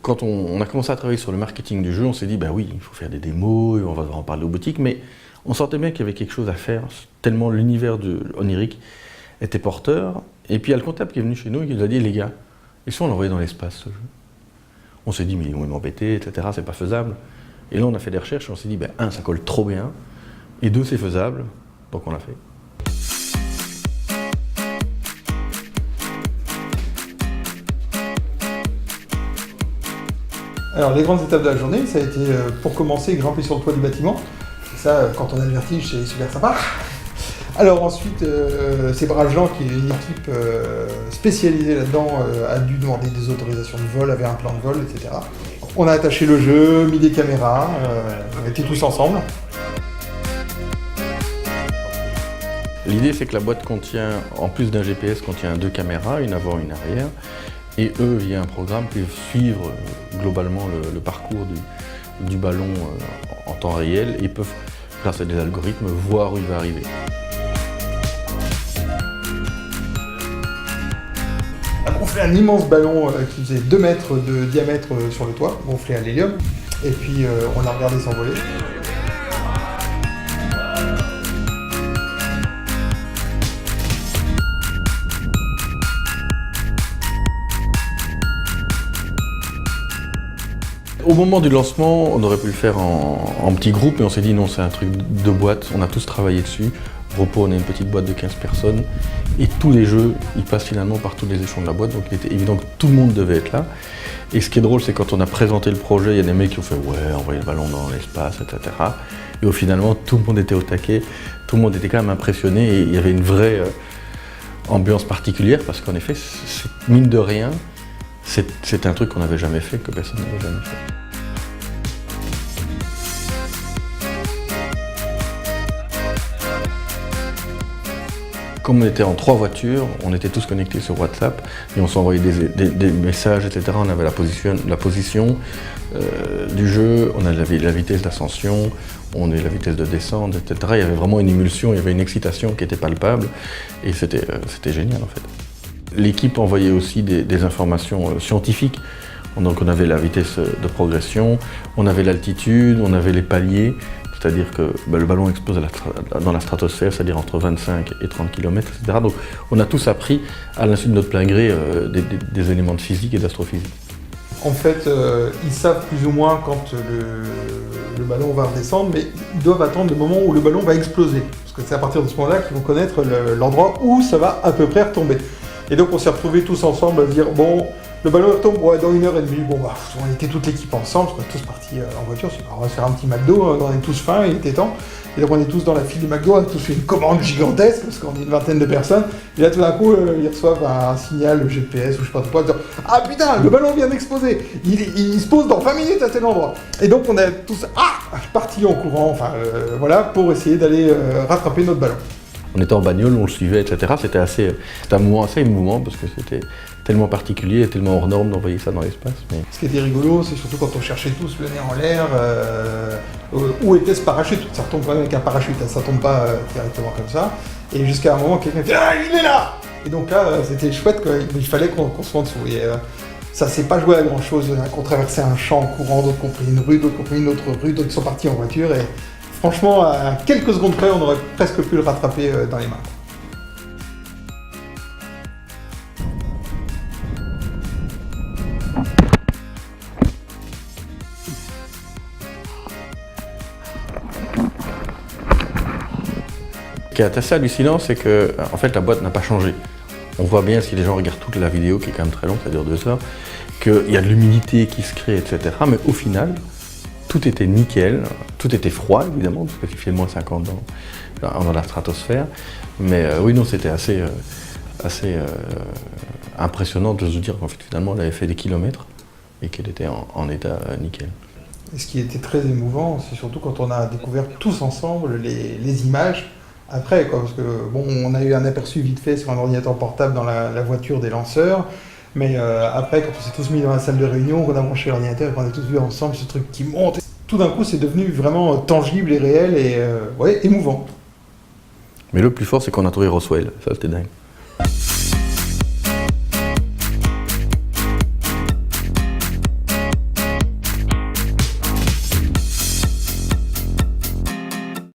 quand on a commencé à travailler sur le marketing du jeu, on s'est dit, bah oui, il faut faire des démos, on va en parler aux boutiques, mais on sentait bien qu'il y avait quelque chose à faire, tellement l'univers de Oniric était porteur. Et puis il y a le comptable qui est venu chez nous et qui nous a dit, les gars, et si on l'envoyait dans l'espace, ce jeu? On s'est dit, mais ils vont m'embêter, etc., c'est pas faisable. Et là, on a fait des recherches et on s'est dit, ben, un, ça colle trop bien, et deux, c'est faisable, donc on l'a fait. Alors, les grandes étapes de la journée, ça a été, pour commencer, grimper sur le toit du bâtiment. Ça, quand on a le vertige, c'est super sympa. Alors ensuite, c'est Brave Jean, qui est une équipe spécialisée là-dedans, a dû demander des autorisations de vol, avait un plan de vol, etc. On a attaché le jeu, mis des caméras, on était tous ensemble. L'idée, c'est que la boîte contient, en plus d'un GPS, contient 2 caméras, une avant, une arrière. Et eux, via un programme, peuvent suivre globalement le parcours du ballon en temps réel et peuvent, grâce à des algorithmes, voir où il va arriver. On fait un immense ballon qui faisait 2 mètres de diamètre sur le toit, gonflé à l'hélium, et puis on l'a regardé s'envoler. Au moment du lancement, on aurait pu le faire en petit groupe, mais on s'est dit non, c'est un truc de boîte, on a tous travaillé dessus. Repos, on a une petite boîte de 15 personnes, et tous les jeux, ils passent finalement par tous les échelons de la boîte, donc il était évident que tout le monde devait être là. Et ce qui est drôle, c'est quand on a présenté le projet, il y a des mecs qui ont fait « ouais, envoyer le ballon dans l'espace, etc. » Et au finalement, tout le monde était au taquet, tout le monde était quand même impressionné, et il y avait une vraie ambiance particulière, parce qu'en effet, mine de rien, c'est un truc qu'on n'avait jamais fait, que personne n'avait jamais fait. Comme on était en 3 voitures, on était tous connectés sur WhatsApp et on s'envoyait des messages, etc. On avait la position du jeu, on avait la vitesse d'ascension, on avait la vitesse de descente, etc. Il y avait vraiment une émulsion, il y avait une excitation qui était palpable et c'était génial en fait. L'équipe envoyait aussi des informations scientifiques. Donc on avait la vitesse de progression, on avait l'altitude, on avait les paliers. C'est-à-dire que le ballon explose dans la stratosphère, c'est-à-dire entre 25 et 30 km, etc. Donc on a tous appris, à l'insu de notre plein gré, des éléments de physique et d'astrophysique. En fait, ils savent plus ou moins quand le ballon va redescendre, mais ils doivent attendre le moment où le ballon va exploser. Parce que c'est à partir de ce moment-là qu'ils vont connaître l'endroit où ça va à peu près retomber. Et donc on s'est retrouvés tous ensemble à se dire, bon, le ballon retombe ouais, dans 1h30. Bon, bah, on était toute l'équipe ensemble, on est tous partis en voiture, on va se faire un petit McDo, on est tous faim, il était temps. Et donc on est tous dans la file du McDo, on a tous fait une commande gigantesque, parce qu'on est une vingtaine de personnes. Et là tout d'un coup, ils reçoivent un signal GPS ou je sais pas quoi, disant « Ah putain, le ballon vient d'exploser, il se pose dans 20 minutes à tel endroit !» Et donc on est tous partis en courant, enfin voilà, pour essayer d'aller rattraper notre ballon. On était en bagnole, on le suivait, etc. C'était un moment assez émouvant parce que c'était tellement particulier et tellement hors norme d'envoyer ça dans l'espace. Mais... Ce qui était rigolo, c'est surtout quand on cherchait tous le nez en l'air, où était ce parachute? Ça retombe quand même avec un parachute, ça tombe pas directement comme ça. Et jusqu'à un moment, quelqu'un fait « Ah, il est là !» Et donc là, c'était chouette, quoi. Il fallait qu'on soit en dessous. Et ça s'est pas joué à grand chose, qu'on traversait un champ en courant, d'autres ont pris une rue, d'autres ont pris une autre rue, d'autres sont partis en voiture. Et franchement, à quelques secondes près, on aurait presque pu le rattraper dans les mains. Ce qui est assez hallucinant, c'est que en fait, la boîte n'a pas changé. On voit bien, si les gens regardent toute la vidéo, qui est quand même très longue, ça dure 2 heures, qu'il y a de l'humidité qui se crée, etc. Mais au final, tout était nickel, tout était froid évidemment, parce qu'il fait moins 50 dans la stratosphère. Mais oui, non, c'était assez impressionnant de se dire qu'en fait, finalement, elle avait fait des kilomètres et qu'elle était en état nickel. Et ce qui était très émouvant, c'est surtout quand on a découvert tous ensemble les images après, quoi, parce que bon, on a eu un aperçu vite fait sur un ordinateur portable dans la voiture des lanceurs, mais après, quand on s'est tous mis dans la salle de réunion, qu'on a branché l'ordinateur et qu'on a tous vu ensemble ce truc qui monte, tout d'un coup, c'est devenu vraiment tangible et réel et ouais, émouvant. Mais le plus fort, c'est qu'on a trouvé Roswell, ça c'était dingue.